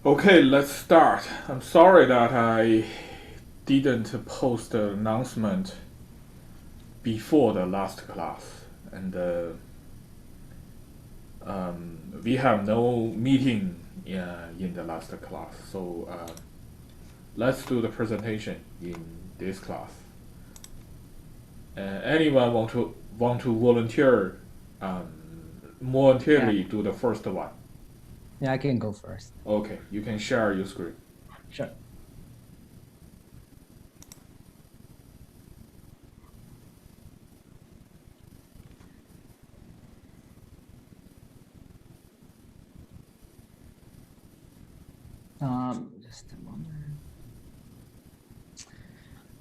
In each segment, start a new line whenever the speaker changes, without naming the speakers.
Okay, let's start. I'm sorry that I didn't post the announcement before the last class, and we have no meeting in the last class, so let's do the presentation in this class. Anyone want to volunteer um,
Yeah,
voluntarily do the first one?
yeah, I can go first.
Okay, you can share your screen.
Sure. Just a moment.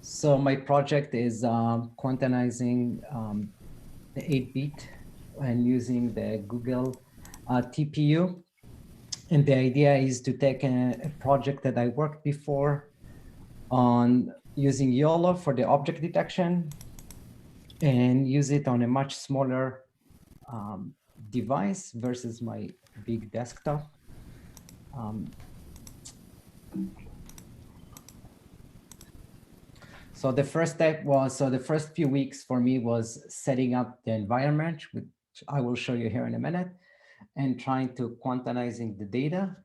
So my project is quantizing the 8-bit and using the Google TPU. And the idea is to take a project that I worked before on using YOLO for the object detection and use it on a much smaller um, device versus my big desktop. Um, So the first step was, so the first few weeks for me was setting up the environment, which I will show you here in a minute, and trying to quantizing the data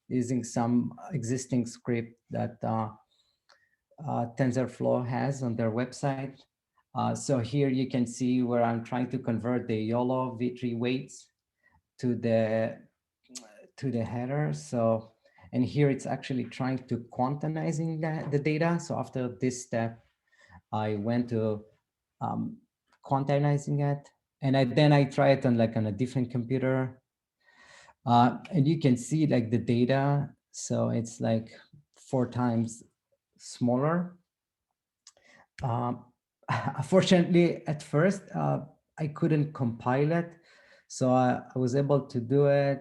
using some existing script that TensorFlow has on their website. So here you can see where I'm trying to convert the YOLO V3 weights to the header. So, and here it's actually trying to quantizing the data. So after this step, I went to um, quantizing it, and then I tried it on on a different computer, and you can see like the data. So it's like 4 times smaller. Um, Unfortunately, at first I couldn't compile it, so I was able to do it,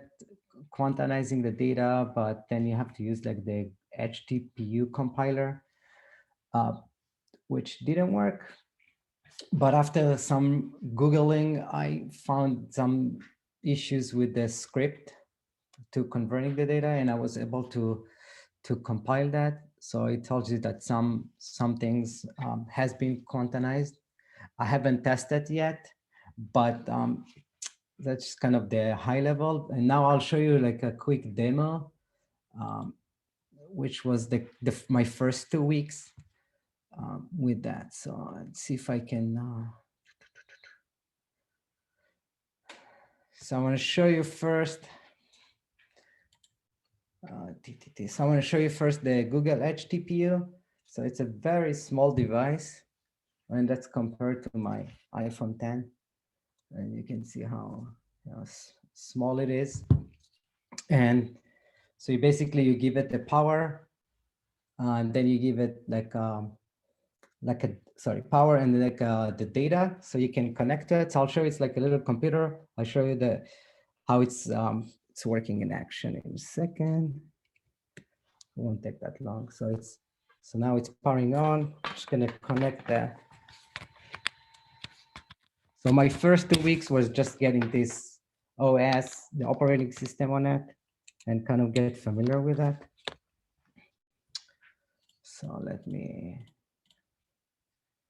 quantizing the data, but then you have to use like the HTPU compiler, uh, which didn't work. But after some Googling, I found some issues with the script to converting the data, and I was able to compile that. So it tells you that some things has been quantized. I haven't tested yet, but that's kind of the high level. And now I'll show you like a quick demo, um, which was my first 2 weeks with that. So let's see if I can. So I want to show you first. So I want to show you first the Google Edge TPU. So it's a very small device, and that's compared to my iPhone 10. And you can see how small it is. And so you basically you give it the power, and then you give it like a sorry power and like the data, so you can connect to it. So I'll show you it's like a little computer. I'll show you the how it's working in action in a second. It won't take that long. So now it's powering on. I'm just gonna connect that. So my first 2 weeks was just getting this OS, the operating system on it, and kind of get familiar with that. So let me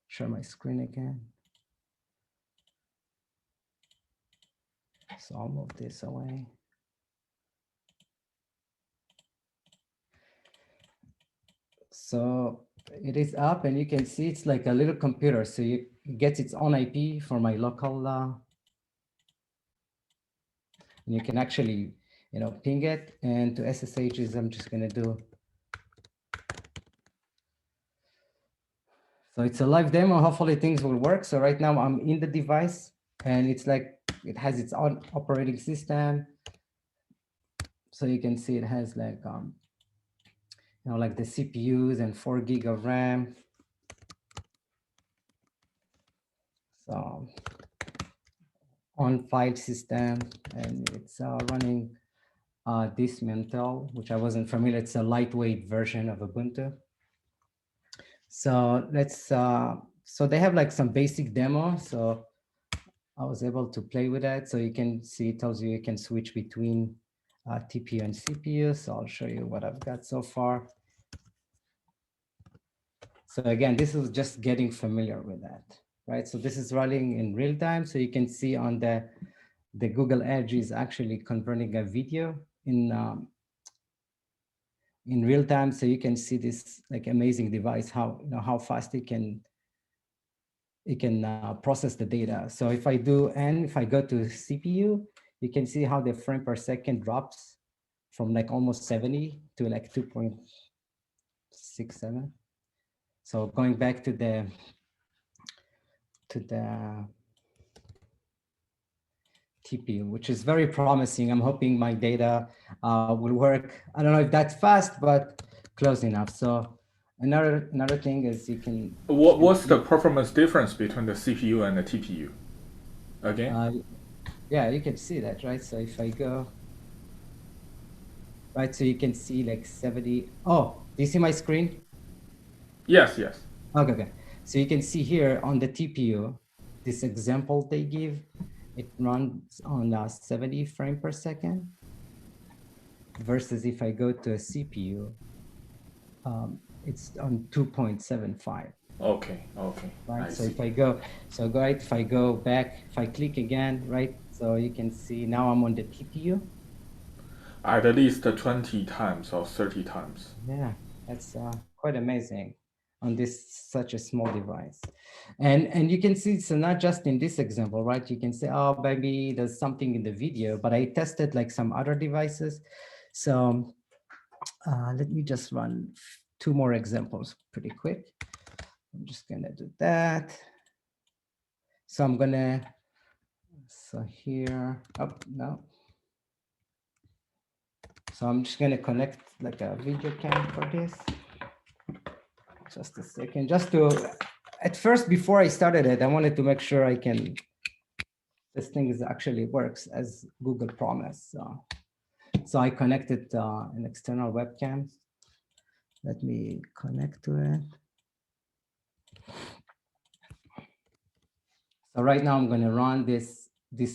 share my screen again. So I'll move this away. So it is up, and you can see it's like a little computer. So it gets its own IP for my local, and you can actually, ping it. And to SSHs, I'm just gonna do. So it's a live demo. Hopefully things will work. So right now I'm in the device, and it's like it has its own operating system. So you can see it has like like the CPUs and 4 gig of RAM. So on file system, and it's running this Mental, which I wasn't familiar. It's a lightweight version of Ubuntu. So so they have like some basic demo. So I was able to play with that. So you can see, it tells you you can switch between TPU and CPU. So I'll show you what I've got so far. So again, this is just getting familiar with that, right? So this is running in real time. So you can see on the Google Edge is actually converting a video in real time. So you can see this like amazing device, how, how fast it can process the data. So if I do, and if I go to CPU, you can see how the frame per second drops from like almost 70 to like 2.67. So going back to the TPU, which is very promising. I'm hoping my data will work. I don't know if that's fast, but close enough. So another thing is you can.
What's the performance difference between the CPU and the TPU? Again?
Yeah, you can see that, right? So if I go, right, so you can see like 70. Oh, do you see my screen?
Yes, yes.
Okay, okay. So you can see here on the TPU, this example they give, it runs on 70 frame per second. Versus if I go to a CPU, it's on 2.75.
Okay, okay.
Right.
I
So
see.
if I go, if I go back, if I click again, right? So you can see now I'm on the TPU.
At least 20 times or 30 times.
Yeah, that's quite amazing on this such a small device. And you can see, so not just in this example, right? You can say, oh, maybe there's something in the video, but I tested like some other devices. So let me just run 2 more examples pretty quick. I'm just gonna do that. So I'm gonna, so here, oh, no. So I'm just gonna connect like a video cam for this. Just a second, just to, at first, before I started it, I wanted to make sure I can, this thing is actually works as Google promised. So I connected an external webcam. Let me connect to it. So right now I'm going to run this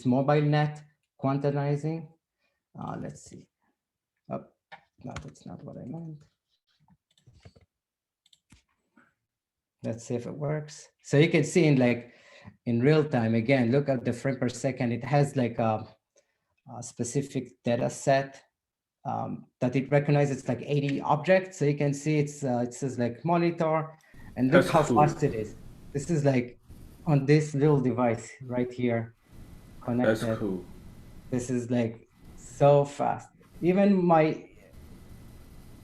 mobile net quantizing. Let's see. Oh, no, that's not what I meant. Let's see if it works. So you can see in real time, again, look at the frame per second. It has like a specific data set that it recognizes like 80 objects. So you can see it says like monitor, and look
That's
how
cool.
fast it is. This is like on this little device right here connected.
That's cool.
This is like so fast. Even my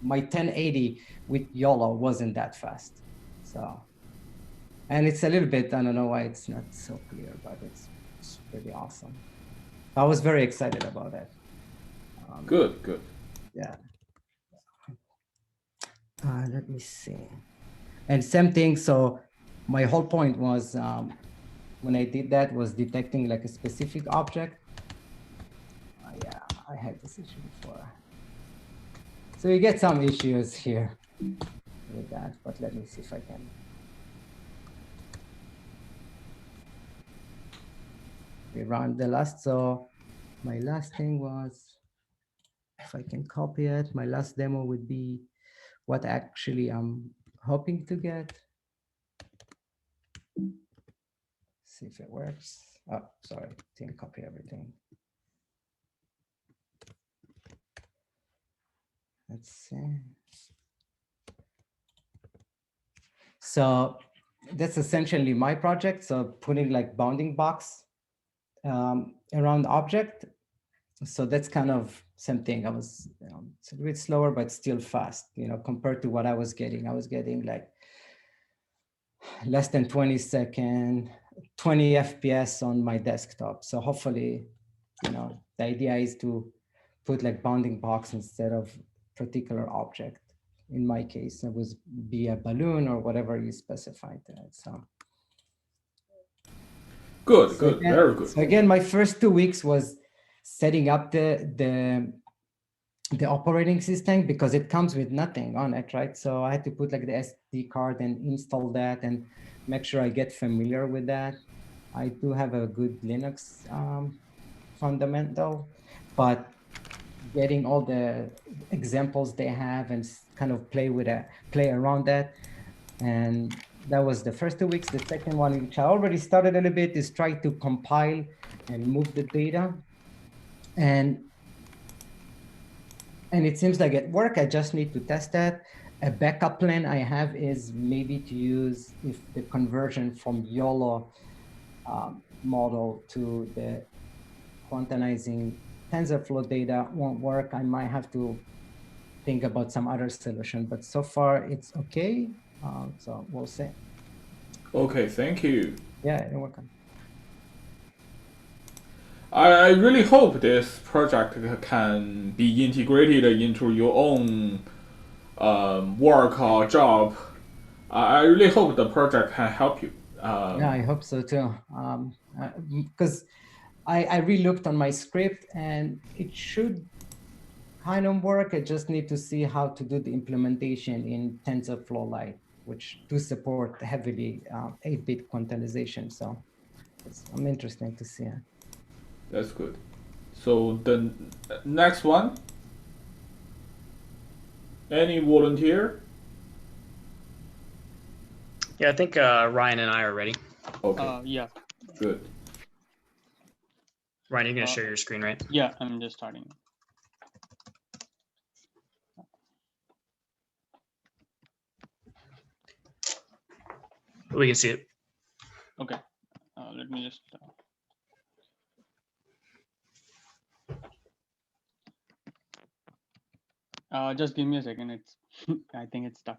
1080 with YOLO wasn't that fast. So, and it's a little bit, I don't know why it's not so clear, but it's pretty awesome. I was very excited about that.
Good, good.
Yeah. Let me see. And same thing. So my whole point was when I did that was detecting like a specific object. Yeah, I had this issue before. So you get some issues here with that, but let me see if I can. We run the last. So my last thing was, if I can copy it, my last demo would be what actually I'm hoping to get. See if it works. Oh, sorry, didn't copy everything. Let's see. So that's essentially my project. So putting like bounding box around object. So that's kind of same thing. I was it's a bit slower, but still fast, compared to what I was getting. I was getting like less than 20 FPS on my desktop. So hopefully, the idea is to put like bounding box instead of particular object. In my case, it was be a balloon or whatever you specified there. So
Good, good,
again,
very good.
So again, my first 2 weeks was setting up the operating system because it comes with nothing on it, right? So I had to put like the SD card and install that and make sure I get familiar with that. I do have a good Linux fundamental, but getting all the examples they have and kind of play around that. And that was the first 2 weeks. The second one, which I already started a little bit, is try to compile and move the data. And it seems like it worked. I just need to test that. A backup plan I have is maybe to use, if the conversion from YOLO model to the quantizing TensorFlow data won't work, I might have to think about some other solution, but so far it's okay. So we'll see.
Okay, thank you.
Yeah, you're welcome.
I really hope this project can be integrated into your own work or job. I really hope the project can help you.
Yeah, I hope so too. Because I re-looked on my script and it should kind of work. I just need to see how to do the implementation in TensorFlow Lite, which do support heavily 8-bit quantization. So I'm interested to see it.
That's good. So the next one. Any volunteer?
Yeah, I think Ryan and I are ready.
Okay,
Yeah,
good.
Ryan, you're going to share your screen, right?
yeah, I'm just starting.
We can see it.
Okay, let me just. Just give me a second. It's, I think it's stuck.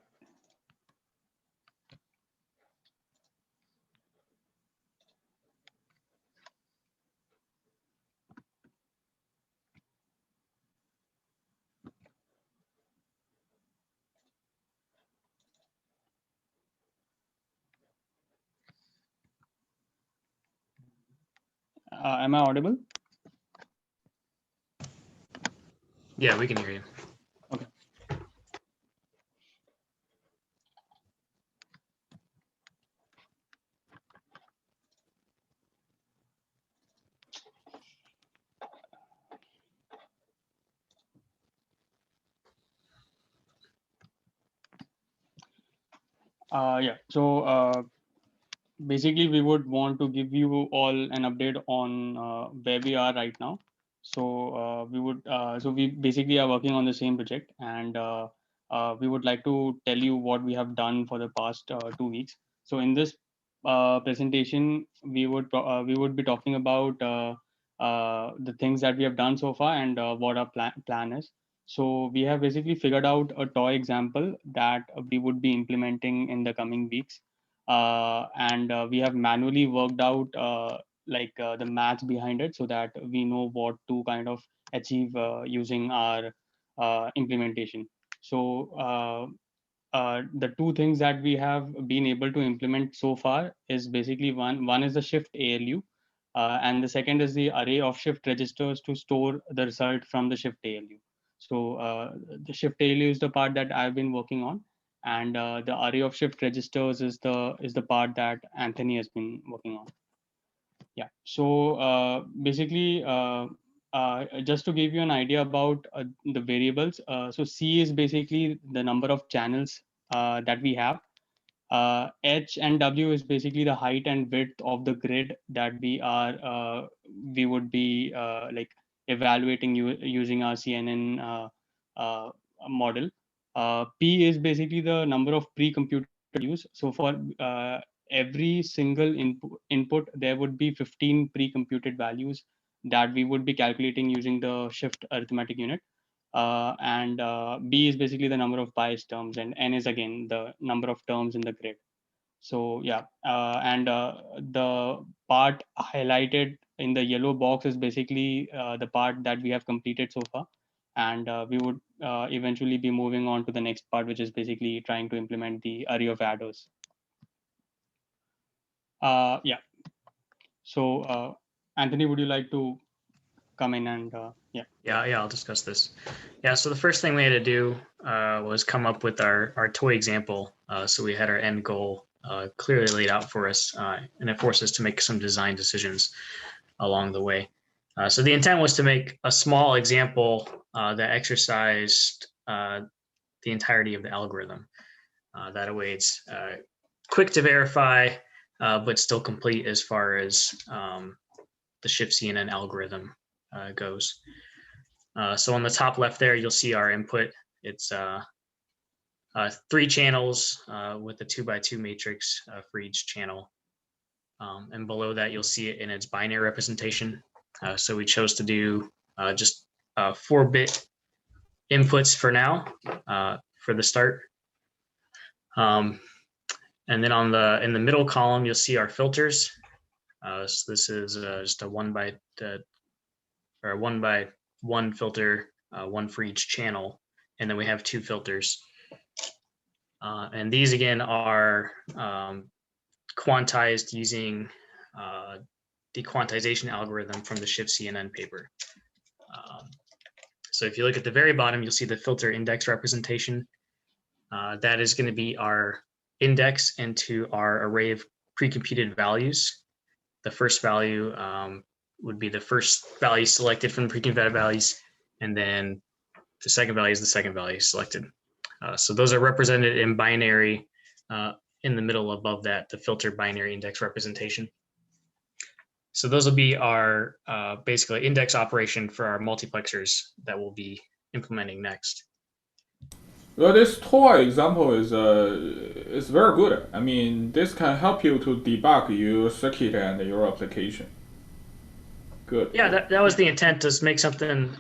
Am I audible?
Yeah, we can hear you.
Okay. Yeah, so basically we would want to give you all an update on where we are right now. So we basically are working on the same project, and we would like to tell you what we have done for the past 2 weeks. So in this presentation, we would be talking about the things that we have done so far and what our plan is. So we have basically figured out a toy example that we would be implementing in the coming weeks, and we have manually worked out the math behind it so that we know what to kind of achieve using our implementation. So the two things that we have been able to implement so far is basically one is the shift ALU, and the second is the array of shift registers to store the result from the shift ALU. So the shift ALU is the part that I've been working on, and the array of shift registers is the part that Anthony has been working on. Yeah. So basically, just to give you an idea about the variables, so C is basically the number of channels that we have. H and W is basically the height and width of the grid that we would be evaluating using our CNN model. P is basically the number of pre-computed values. So for every single input, there would be 15 pre-computed values that we would be calculating using the shift arithmetic unit. And B is basically the number of bias terms, and N is again the number of terms in the grid. So yeah, and the part highlighted in the yellow box is basically the part that we have completed so far, and we would eventually be moving on to the next part, which is basically trying to implement the array of adders. Yeah. So Anthony, would you like to come in and yeah?
Yeah, I'll discuss this. Yeah, so the first thing we had to do was come up with our toy example. So we had our end goal clearly laid out for us, and it forced us to make some design decisions along the way. So the intent was to make a small example that exercised the entirety of the algorithm. That way it's quick to verify, but still complete as far as the ShiftCNN algorithm goes. So on the top left there, you'll see our input. It's 3 channels with a 2x2 matrix for each channel. And below that, you'll see it in its binary representation. So we chose to do just 4-bit inputs for now, for the start. And then in the middle column, you'll see our filters. So this is just a 1x1 filter, 1 for each channel, and then we have 2 filters. And these again are quantized using the quantization algorithm from the ShiftCNN paper. So if you look at the very bottom, you'll see the filter index representation. That is going to be our index into our array of pre-computed values. The first value would be the first value selected from the pre-computed values, and then the second value is the second value selected. So those are represented in binary in the middle above that, the filter binary index representation. So those will be our basically index operation for our multiplexers that we'll be implementing next.
Well, this toy example is very good. I mean, this can help you to debug your circuit and your application. Good.
Yeah, that was the intent, to make something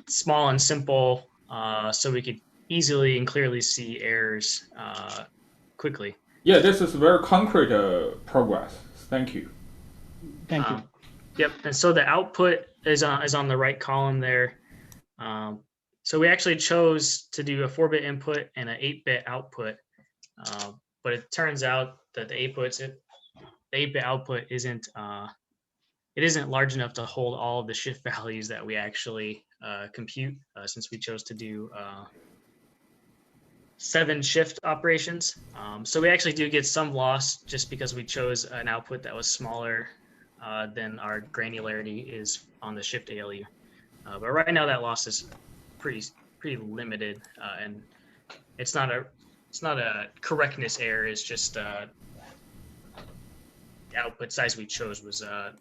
small and simple so we could easily and clearly see errors quickly.
Yeah, this is very concrete progress. Thank you.
Thank you.
Yep, and so the output is on the right column there. So we actually chose to do a 4-bit input and an 8-bit output, but it turns out that the 8-bit output isn't large enough to hold all of the shift values that we actually compute, since we chose to do 7 shift operations. So we actually do get some loss just because we chose an output that was smaller than our granularity is on the shift ALU. But right now that loss is pretty limited, and it's not a correctness error. It's just the output size we chose was a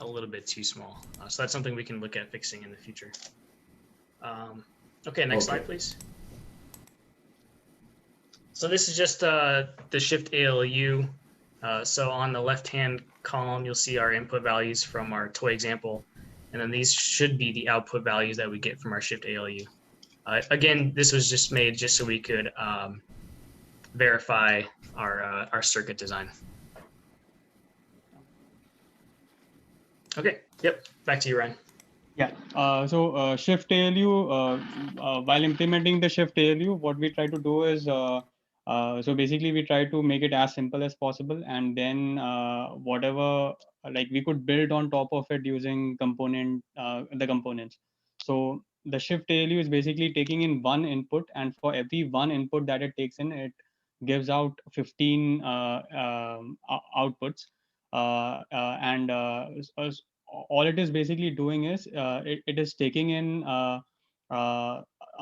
little bit too small. So that's something we can look at fixing in the future. Okay, next slide, please. So this is just the shift ALU. So on the left-hand column, you'll see our input values from our toy example, and then these should be the output values that we get from our shift ALU. Again, this was just made just so we could verify our circuit design. Okay, yep, back to you, Ryan.
Yeah, so shift ALU, while implementing the shift ALU, what we try to do is, so basically we try to make it as simple as possible, and then whatever, like we could build on top of it using the components. So the shift ALU is basically taking in 1 input, and for every 1 input that it takes in, it gives out 15 outputs. And all it is basically doing is it is taking in a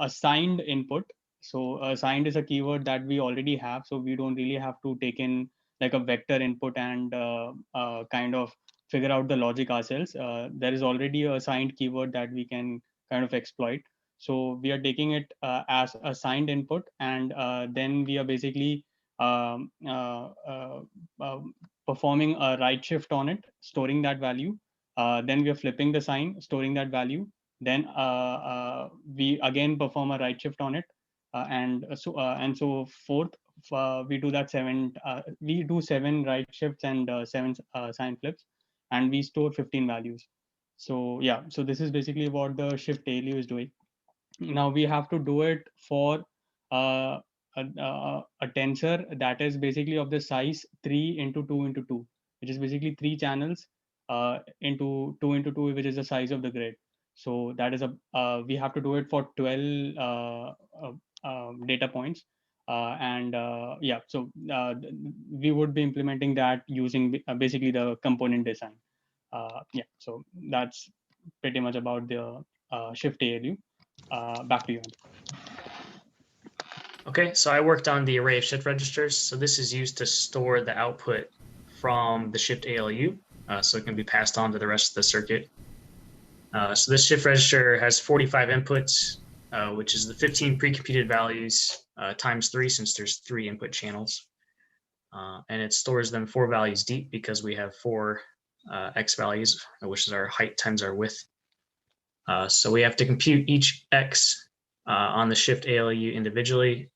signed input. So signed is a keyword that we already have, so we don't really have to take in like a vector input and kind of figure out the logic ourselves. There is already a signed keyword that we can kind of exploit. So we are taking it as a signed input, and then we are basically performing a right shift on it, storing that value. Then we are flipping the sign, storing that value. Then we again perform a right shift on it, and so forth. We do that we do 7 right shifts and 7 sign flips, and we store 15 values. So yeah, so this is basically what the shift ALU is doing. Now we have to do it for a tensor that is basically of the size 3 into 2 into 2, which is basically 3 channels into 2 into 2, which is the size of the grid. So that is we have to do it for 12 data points. And yeah, so we would be implementing that using basically the component design. Yeah, so that's pretty much about the Shift ALU. Back to you, Andy.
Okay, so I worked on the array of shift registers. So this is used to store the output from the shift ALU, so it can be passed on to the rest of the circuit. So this shift register has 45 inputs, which is the 15 pre-computed values times 3, since there's 3 input channels. And it stores them 4 values deep because we have 4 x values, which is our height times our width. So we have to compute each x on the shift ALU individually.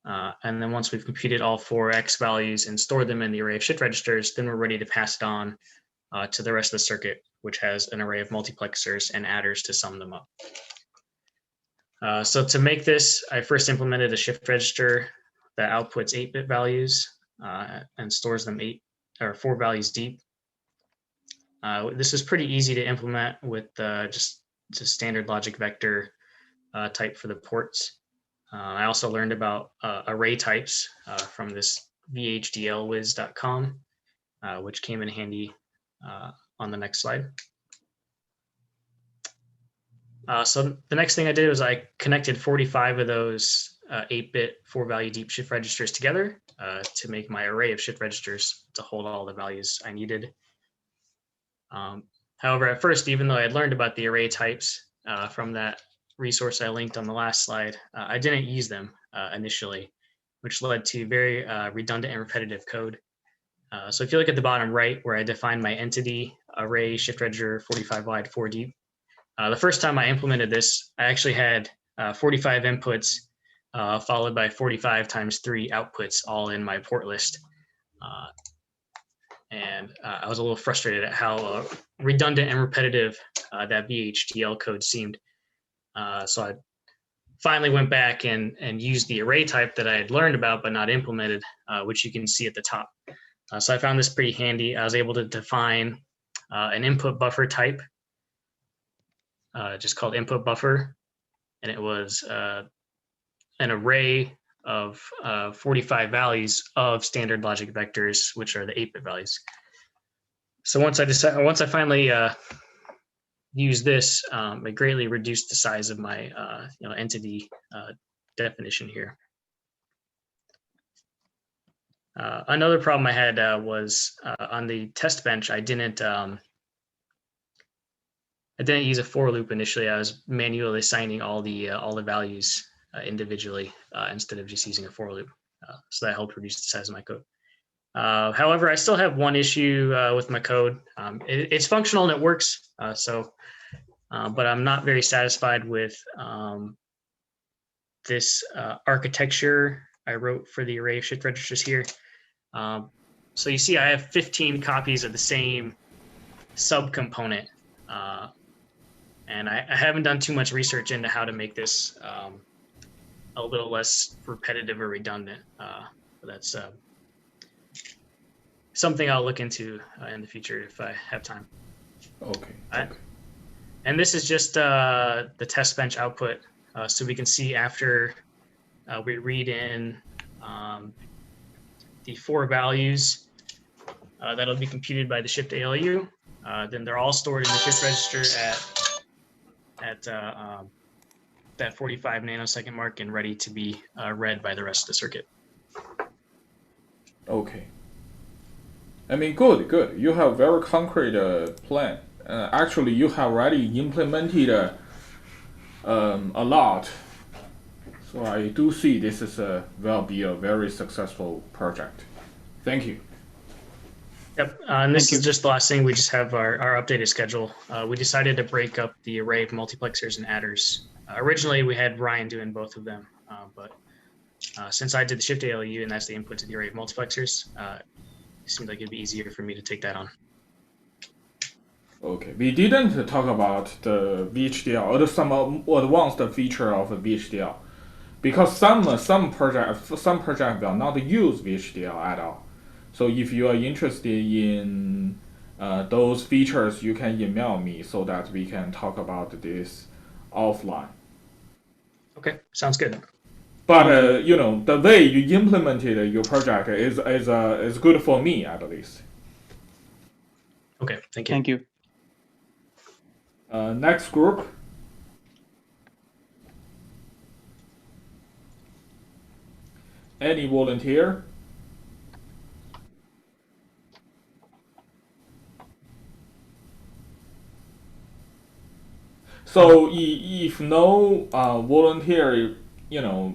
And then once we've computed all 4 x values and stored them in the array of shift registers, then we're ready to pass it on to the rest of the circuit, which has an array of multiplexers and adders to sum them up. So to make this, I first implemented a shift register that outputs 8-bit values and stores them 4 values deep. This is pretty easy to implement with just standard logic vector type for the ports. I also learned about array types from this vhdlwiz.com, which came in handy on the next slide. So the next thing I did was I connected 45 of those 8-bit 4-value deep shift registers together to make my array of shift registers to hold all the values I needed. However, at first, even though I had learned about the array types from that resource I linked on the last slide, I didn't use them initially, which led to very redundant and repetitive code. So if you look at the bottom right, where I define my entity array shift register 45 wide 4 deep, the first time I implemented this, I actually had 45 inputs followed by 45 times 3 outputs all in my port list. And I was a little frustrated at how redundant and repetitive that VHDL code seemed. So I finally went back and used the array type that I had learned about but not implemented, which you can see at the top. So I found this pretty handy. I was able to define an input buffer type, just called input buffer, and it was an array of 45 values of standard logic vectors, which are the 8-bit values. So once I finally used this, it greatly reduced the size of my entity definition here. Another problem I had was on the test bench. I didn't use a for loop initially. I was manually assigning all the values individually instead of just using a for loop. So that helped reduce the size of my code. However, I still have one issue with my code. It's functional and it works. But I'm not very satisfied with this architecture I wrote for the array of shift registers here. So you see, I have 15 copies of the same subcomponent. And I haven't done too much research into how to make this a little less repetitive or redundant. But that's something I'll look into in the future if I have time.
Okay.
And this is just the test bench output. So we can see after we read in the 4 values that'll be computed by the shift ALU, then they're all stored in the shift register at that 45 nanosecond mark and ready to be read by the rest of the circuit.
Okay. I mean, good. You have very concrete plan. Actually, you have already implemented a lot. So I do see this will be a very successful project. Thank you.
Yep, and this is just the last thing. We just have our updated schedule. We decided to break up the array of multiplexers and adders. Originally, we had Ryan doing both of them, but since I did the shift ALU and that's the input to the array of multiplexers, it seemed like it'd be easier for me to take that on.
Okay, we didn't talk about the VHDL or some advanced feature of VHDL, because some projects will not use VHDL at all. So if you are interested in those features, you can email me so that we can talk about this offline.
Okay, sounds good.
But the way you implemented your project is good for me at least.
Okay, thank you.
Thank you.
Next group. Any volunteer? So if no volunteer, you know,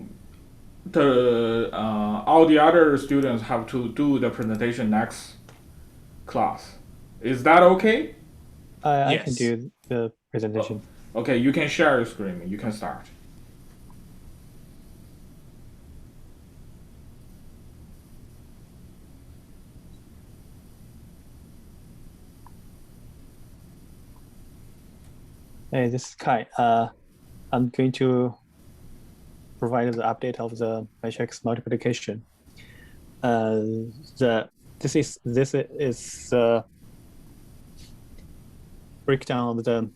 all the other students have to do the presentation next class. Is that okay?
I can
Yes.
do the presentation.
Okay, you can share your screen. You can start.
Hey, this is Kai. I'm going to provide the update of the matrix multiplication. This is breakdown of the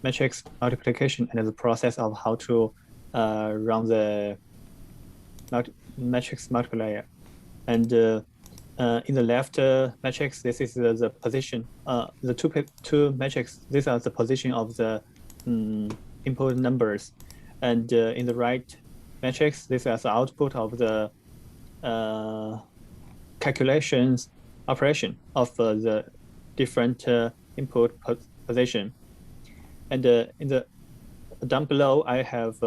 matrix multiplication and the process of how to run the matrix multiplier. And in the left matrix, this is the position. The two matrix, these are the position of the input numbers. And in the right matrix, this is the output of the calculations operation of the different input position. And in the down below, I have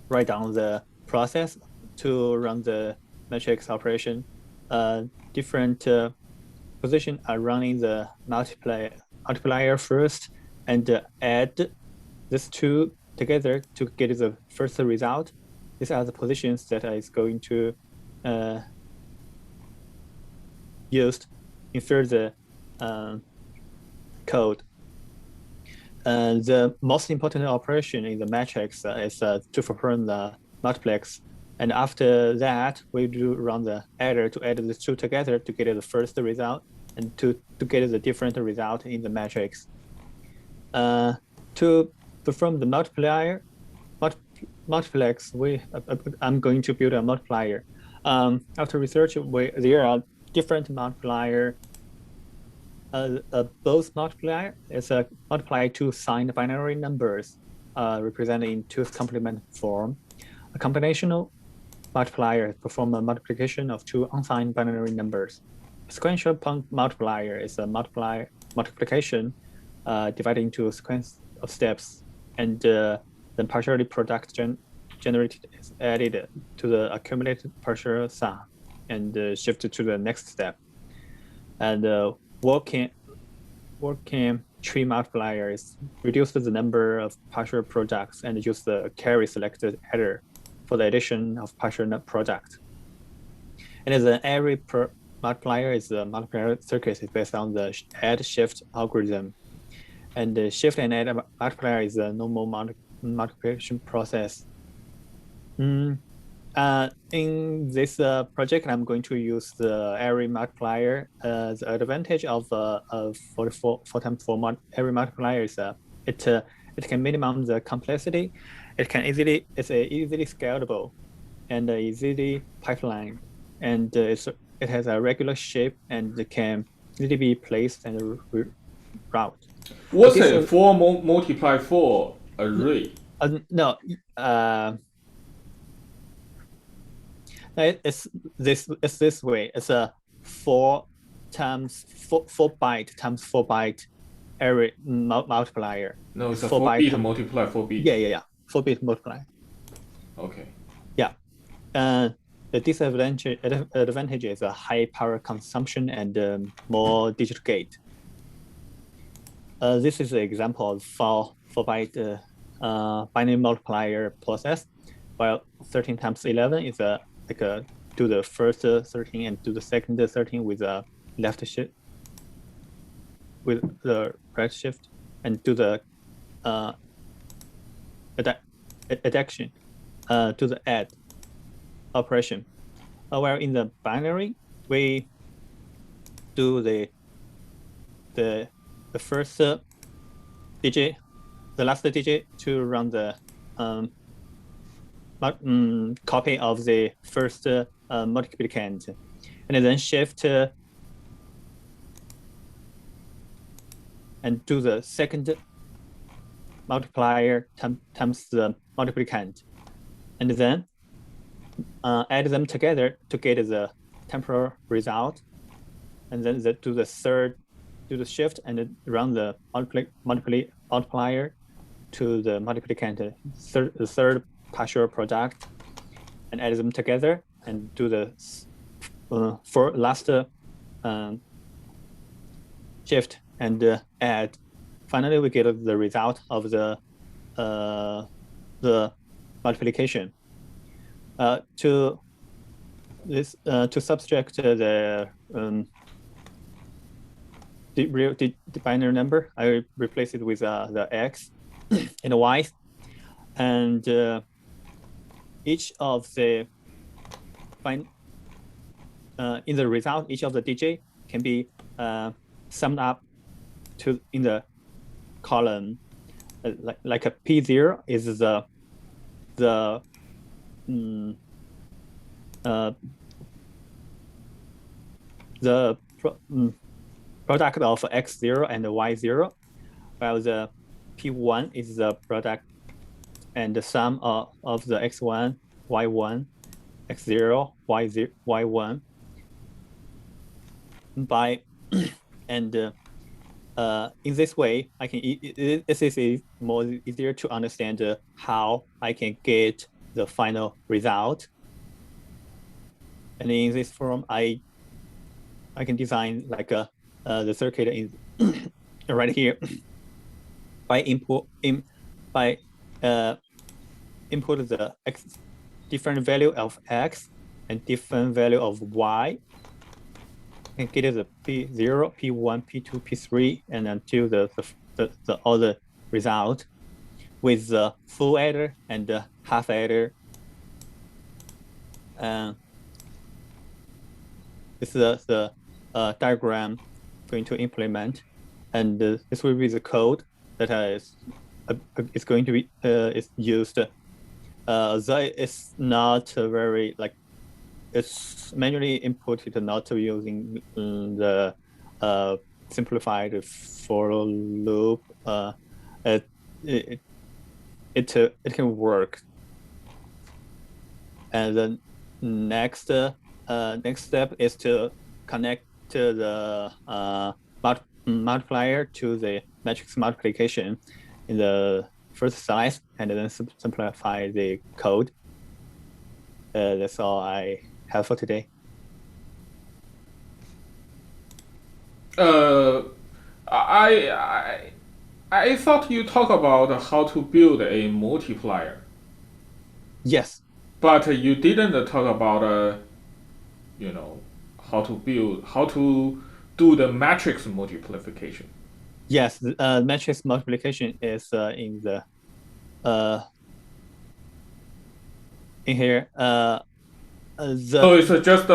write down the process to run the matrix operation. Different position are running the multiplier first and add these two together to get the first result. These are the positions that is going to used infer the code. The most important operation in the matrix is to perform the multiplex. And after that, we do run the adder to add the two together to get the first result and to get the different result in the matrix. To perform the multiplex, I'm going to build a multiplier. After research, there are different multiplier. Both multiplier is a multiply two signed binary numbers represented in two's complement form. A combinational multiplier perform a multiplication of two unsigned binary numbers. A sequential multiplier is a multiplication divided into a sequence of steps, and then partially product generated is added to the accumulated partial sum and shifted to the next step. And working tree multipliers reduce the number of partial products and use the carry selected adder for the addition of partial product. And the array per multiplier is the multiplier circuit is based on the add shift algorithm. And the shift and add multiplier is a normal multiplication process. In this project, I'm going to use the array multiplier. The advantage of 4x4 array multiplier is it can minimize the complexity. It's easily scalable and easily pipeline, and it has a regular shape and it can easily be placed and route.
What's a 4 multiply 4 array?
No. It's this way. It's a 4 byte times 4 byte array multiplier.
No, it's a 4 bit multiply 4 bit.
Yeah. 4 bit multiplier.
Okay.
Yeah. The disadvantage is a high power consumption and more digital gate. This is an example of 4 byte binary multiplier process, while 13 times 11 is do the first 13 and do the second 13 with a left shift, with the right shift, and do the addition to the add operation. While in the binary, we do the first digit, the last digit to run the copy of the first multiplicand, and then shift and do the second multiplier times the multiplicand, and then add them together to get the temporal result, and then do the shift and run the multiplier to the multiplicand, the third partial product, and add them together and do the for last shift and add. Finally, we get the result of the multiplication. To subtract the real binary number, I replace it with the x and the y, and each of the in the result, each of the digit can be summed up to in the column, like a P0 is the product of x0 and y0, while the P1 is the product and the sum of the x1, y1, x0, y1 by and in this way, I can. This is more easier to understand how I can get the final result. And in this form, I can design like the circuit in right here by input the different value of x and different value of y. And get the P0, P1, P2, P3, and until the other result with the full adder and the half adder. This is the diagram going to implement, and this will be the code that is going to be is used. It's not very like. It's manually inputted, not using the simplified for loop. It can work. And the next step is to connect to the multiplier to the matrix multiplication in the first slide, and then simplify the code. That's all I have for today.
I thought you talk about how to build a multiplier.
Yes.
But you didn't talk about how to do the matrix multiplication.
Yes, matrix multiplication is in the in here.
So it's just 2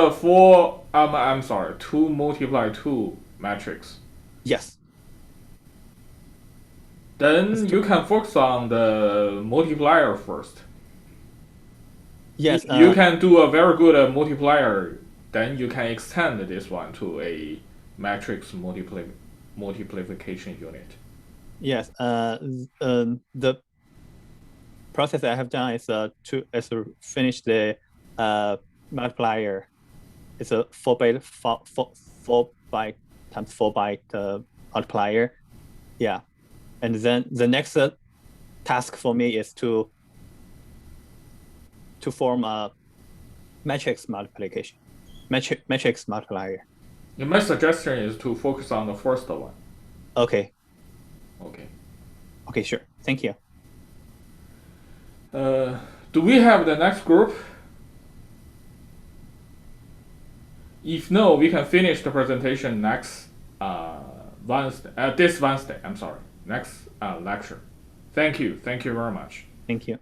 multiply 2 matrix.
Yes.
Then you can focus on the multiplier first.
Yes.
You can do a very good multiplier. Then you can extend this one to a matrix multiplication unit.
Yes. The process I have done is to finish the multiplier. It's a 4 byte times 4 byte multiplier. Yeah, and then the next task for me is to form a matrix multiplication, matrix multiplier.
My suggestion is to focus on the first one.
Okay.
Okay,
sure. Thank you.
Do we have the next group? If no, we can finish the presentation next Wednesday. This Wednesday. I'm sorry. Next lecture. Thank you. Thank you very much.
Thank you.